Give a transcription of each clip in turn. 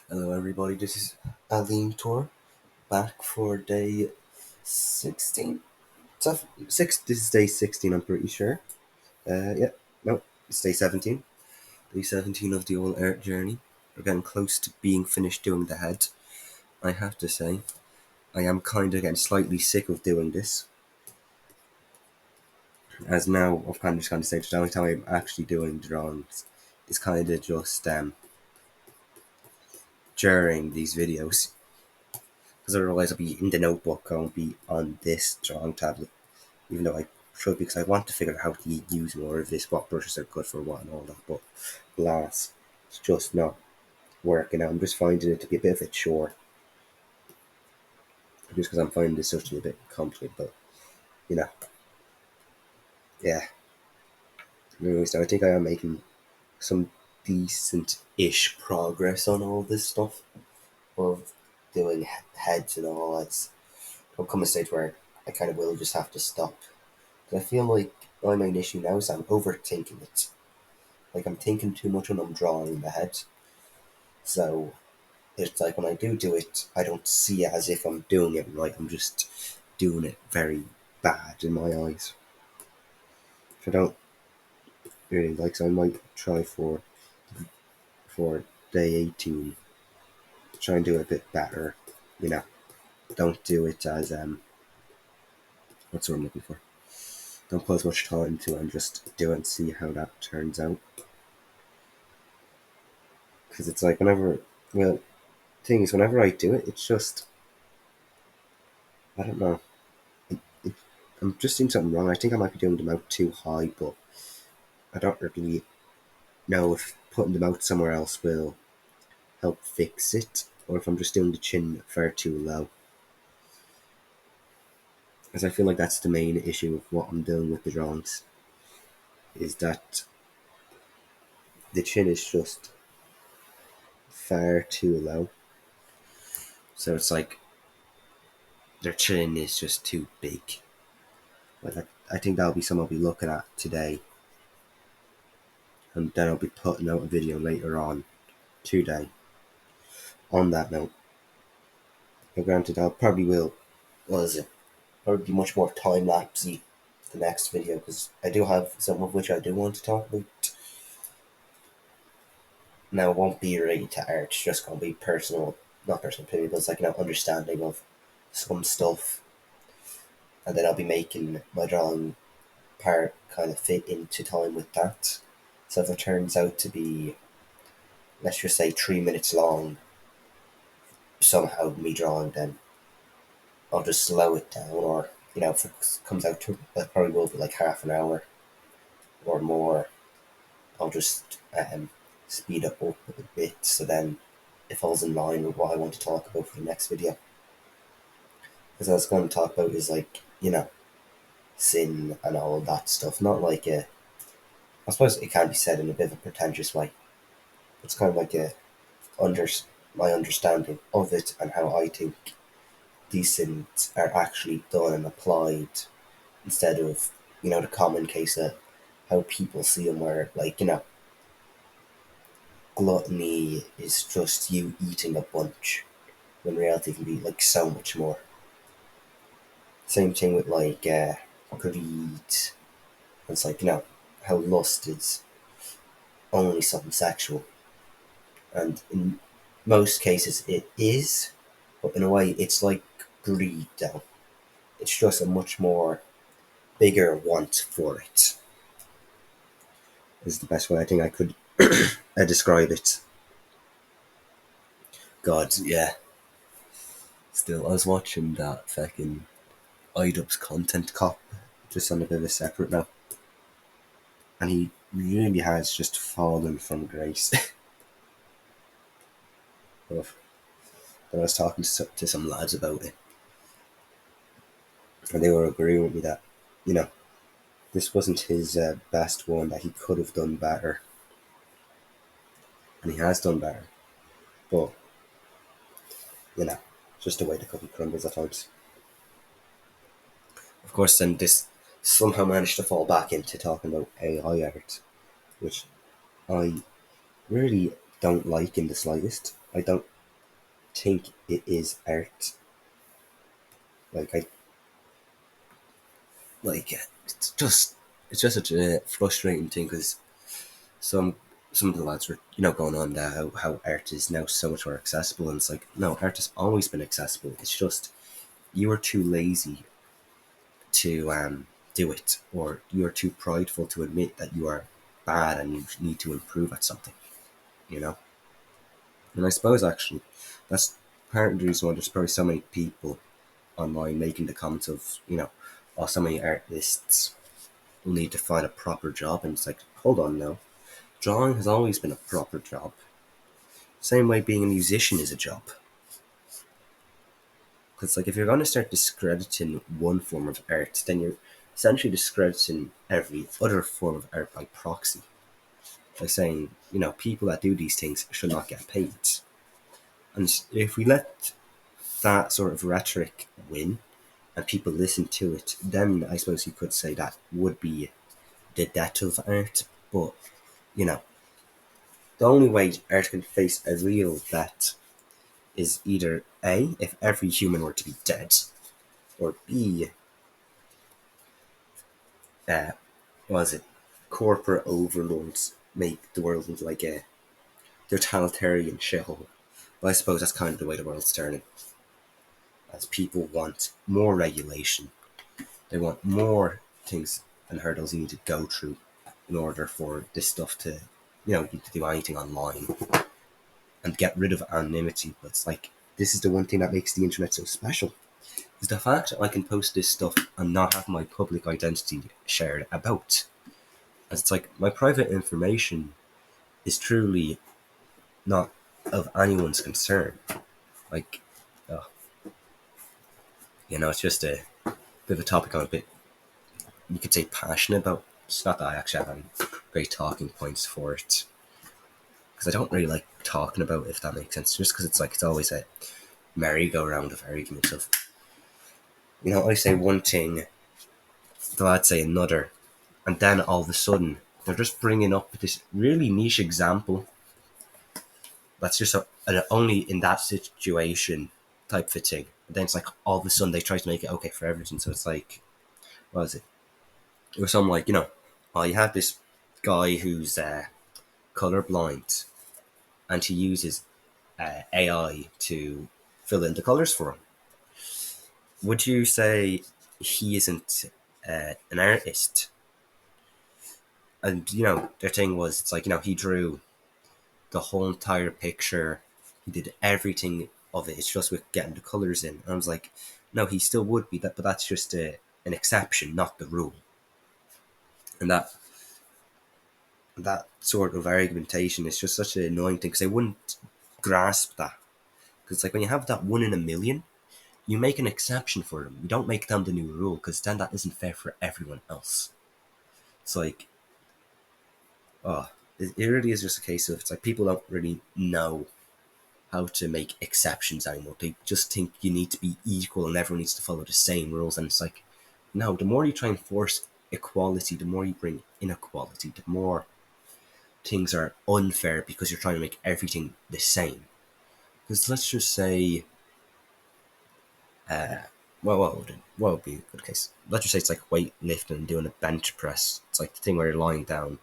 Hello, everybody. This is Aline Tour back for day 16. This is day 16, I'm pretty sure. Yeah, no, it's day 17. Day 17 of the old art journey. We're getting close to being finished doing the head. I have to say, I am kind of getting slightly sick of doing this. As now, I've kind of just say the only time I'm actually doing drawings is kind of just during these videos. Because otherwise, I'll be in the notebook, I won't be on this drawing tablet. Even though I should, because I want to figure out how to use more of this, what brushes are good for what and all that, but alas, it's just not working out. I'm just finding it to be a bit of a chore, just because I'm finding this such a bit complicated, but, you know, yeah. Anyways, I think I am making some decent-ish progress on all this stuff of doing heads and all. There'll come a stage where I kind of will just have to stop. Because I feel like my main issue now is I'm overthinking it. Like, I'm thinking too much when I'm drawing in the head. So it's like when I do it, I don't see it as if I'm doing it right. I'm just doing it very bad in my eyes. Which I don't really like. So I might try for day 18, try and do it a bit better. You know, don't do it as what's what I'm looking for. Don't put as much time into it and just do it and see how that turns out. Because it's like thing is, whenever I do it, it's just I don't know. It, I'm just doing something wrong. I think I might be doing them out too high, but I don't really know if putting them out somewhere else will help fix it, or if I'm just doing the chin far too low. Because I feel like that's the main issue of what I'm doing with the drawings, is that the chin is just far too low. So it's like their chin is just too big. Like I think that'll be something I'll be looking at today, and then I'll be putting out a video later on today. On that note, now granted, I'll probably will. What is it? Probably be much more time lapsey the next video because I do have some of which I do want to talk about. Now it won't be related to art; it's just gonna be personal, not personal opinion, but it's like understanding of some stuff, and then I'll be making my drawing part kind of fit into time with that. So if it turns out to be, let's just say, 3 minutes long, somehow me drawing, then I'll just slow it down, or if it comes out to that probably will be like half an hour or more, I'll just speed it up a bit so then it falls in line with what I want to talk about for the next video. Because I was going to talk about is like, sin and all that stuff. Not like I suppose it can be said in a bit of a pretentious way. It's kind of like under my understanding of it and how I think these sins are actually done and applied instead of, the common case of how people see them where, like, gluttony is just you eating a bunch, when reality can be like so much more. Same thing with like greed. It's like how lust is only something sexual, and in most cases it is, but in a way it's like greed though. It's just a much more bigger want for it. Is the best way I think I could describe it. God, yeah. Still, I was watching that fucking IDubbbz Content Cop, just on a bit of a separate note, and he really has just fallen from grace. And I was talking to some lads about it, and they were agreeing with me that, you know, this wasn't his best one, that he could have done better, and he has done better, but, just the way the cookie crumbles at times. Of course, then this somehow managed to fall back into talking about AI art, which I really don't like in the slightest. I don't. think it is art. Like I like it's just such a frustrating thing because some some of the lads were going on that how art is now so much more accessible, and it's like no, art has always been accessible. It's just you are too lazy to do it, or you are too prideful to admit that you are bad and you need to improve at something. You know, and I suppose actually that's part of the reason why there's probably so many people online making the comments of oh, so many artists will need to find a proper job, and it's like hold on now, drawing has always been a proper job. Same way being a musician is a job. Because like if you're going to start discrediting one form of art, then you're essentially discrediting every other form of art by proxy. By saying, people that do these things should not get paid. And if we let that sort of rhetoric win and people listen to it, then I suppose you could say that would be the death of art. But, you know, the only way art can face a real death is either A, if every human were to be dead, or B, uh, was it corporate overlords make the world into like a totalitarian shithole. But I suppose that's kind of the way the world's turning. As people want more regulation, they want more things and hurdles you need to go through in order for this stuff to, you to do anything online and get rid of anonymity. But it's like, this is the one thing that makes the internet so special. Is the fact that I can post this stuff and not have my public identity shared about. As it's like, my private information is truly not of anyone's concern. Like, oh, it's just a bit of a topic I'm a bit, you could say, passionate about. It's not that I actually have any great talking points for it, because I don't really like talking about it, if that makes sense. Just because it's like it's always a merry-go-round of arguments of, I say one thing, the lads say another, and then all of a sudden they're just bringing up this really niche example that's just an only in that situation type of thing. And then it's like all of a sudden they try to make it okay for everything. So it's like, what is it? It was something like, oh, you have this guy who's colorblind, and he uses AI to fill in the colors for him. Would you say he isn't an artist? And their thing was, it's like, he drew the whole entire picture. He did everything of it. It's just with getting the colors in. And I was like, no, he still would be that, but that's just an exception, not the rule. And that sort of argumentation is just such an annoying thing because they wouldn't grasp that. Because like when you have that 1 in a million, you make an exception for them. You don't make them the new rule because then that isn't fair for everyone else. It's like, oh, it really is just a case of, it's like people don't really know how to make exceptions anymore. They just think you need to be equal and everyone needs to follow the same rules. And it's like, no, the more you try and force equality, the more you bring inequality, the more things are unfair because you're trying to make everything the same. Because let's just say, what would be a good case? Let's just say it's like weightlifting and doing a bench press. It's like the thing where you're lying down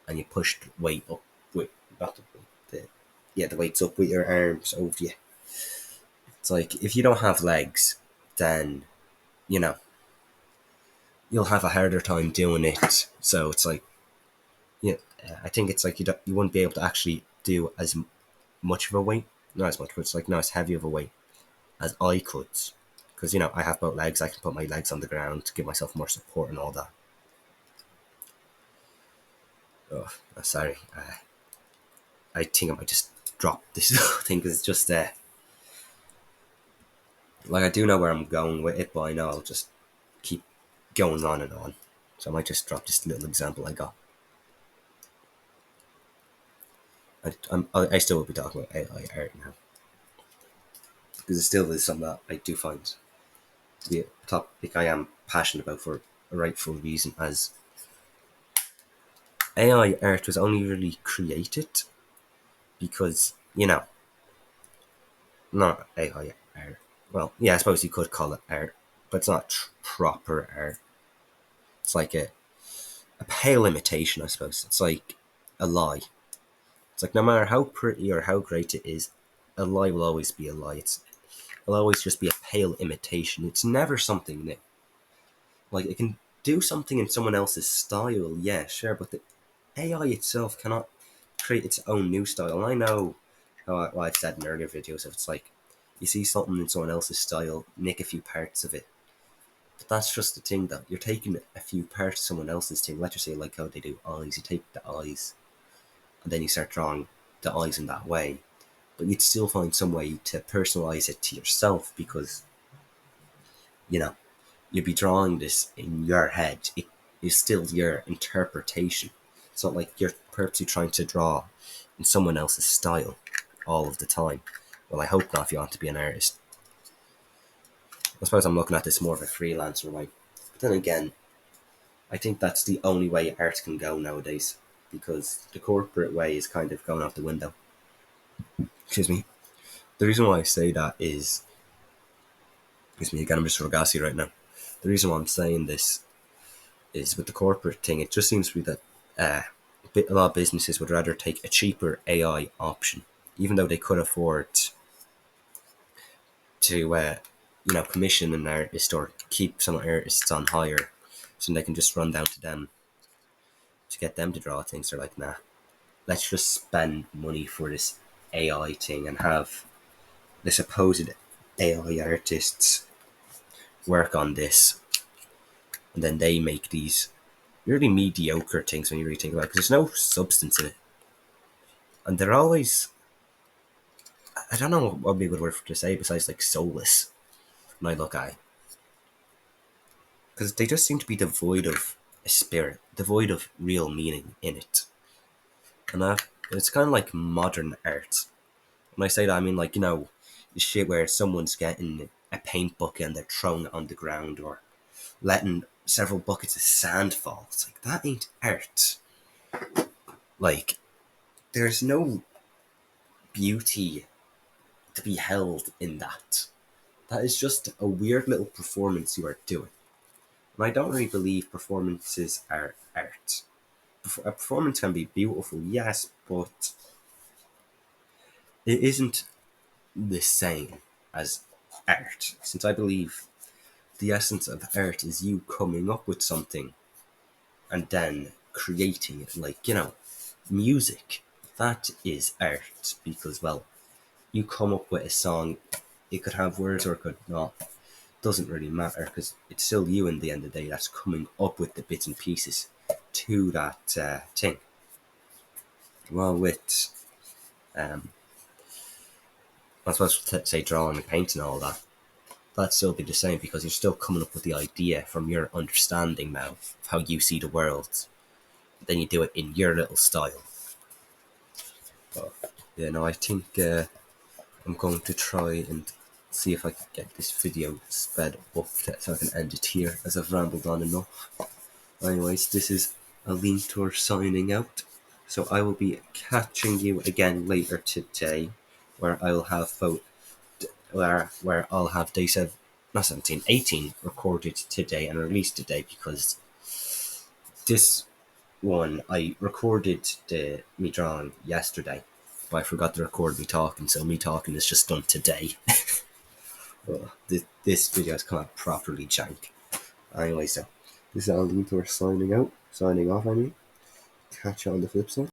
and you push the weight up with, not the weight's up with your arms over you. It's like, if you don't have legs, then, you'll have a harder time doing it. So it's like, I think it's like you wouldn't be able to actually do as much of a weight. Not as much, but it's like not as heavy of a weight as I could. Because, I have both legs. I can put my legs on the ground to give myself more support and all that. Oh, sorry. I think I might just drop this thing because it's just like I do know where I'm going with it, but I know I'll just keep going on and on. So I might just drop this little example I got. I still will be talking about AI art now because it still is something that I do find to be a topic I am passionate about for a rightful reason, as AI art was only really created because, not AI art. Well, yeah, I suppose you could call it art, but it's not proper art. It's like a pale imitation, I suppose. It's like a lie. It's like no matter how pretty or how great it is, a lie will always be a lie. It'll always just be a pale imitation. It's never something new. Like it can do something in someone else's style, yeah, sure, but the AI itself cannot create its own new style. And I know how I've said in earlier videos, if it's like you see something in someone else's style, nick a few parts of it. But that's just the thing that you're taking a few parts of someone else's thing. Let's just say like how they do eyes. You take the eyes and then you start drawing the eyes in that way. But you'd still find some way to personalize it to yourself because, you know, you'd be drawing this in your head. It is still your interpretation. It's not like you're purposely trying to draw in someone else's style all of the time. Well, I hope not if you want to be an artist. I suppose I'm looking at this more of a freelancer way. But then again, I think that's the only way art can go nowadays because the corporate way is kind of going out the window. Excuse me. The reason why I say that is, excuse me again, I'm just Rogasi right now. The reason why I'm saying this is with the corporate thing, it just seems to be that a lot of businesses would rather take a cheaper AI option, even though they could afford to, commission an artist or keep some artists on hire, so they can just run down to them to get them to draw things. They're like, nah, let's just spend money for this AI thing and have the supposed AI artists work on this, and then they make these really mediocre things when you really think about it, because there's no substance in it. And they're always, I don't know what would be a good word to say besides like soulless when I look at it. Because they just seem to be devoid of a spirit, devoid of real meaning in it. And it's kind of like modern art. When I say that, I mean like, the shit where someone's getting a paint bucket and they're throwing it on the ground or letting several buckets of sand fall. It's like, that ain't art. Like, there's no beauty to be held in that. That is just a weird little performance you are doing. And I don't really believe performances are art. A performance can be beautiful, yes, but it isn't the same as art. Since I believe the essence of art is you coming up with something and then creating it, like, music. That is art because, well, you come up with a song, it could have words or it could not. Doesn't really matter because it's still you in the end of the day that's coming up with the bits and pieces to that thing. Well, with I suppose say drawing and painting and all that, that'd still be the same because you're still coming up with the idea from your understanding now of how you see the world. Then you do it in your little style. But yeah, no, I think I'm going to try and see if I can get this video sped up so I can end it here as I've rambled on enough. Anyways, this is Alintor signing out. So I will be catching you again later today, where I'll have where I'll have day 18 recorded today and released today because this one I recorded me drawing yesterday, but I forgot to record me talking, so me talking is just done today. This video has come out properly jank. Anyway, so this is Alintor signing off. I mean, catch you on the flip side.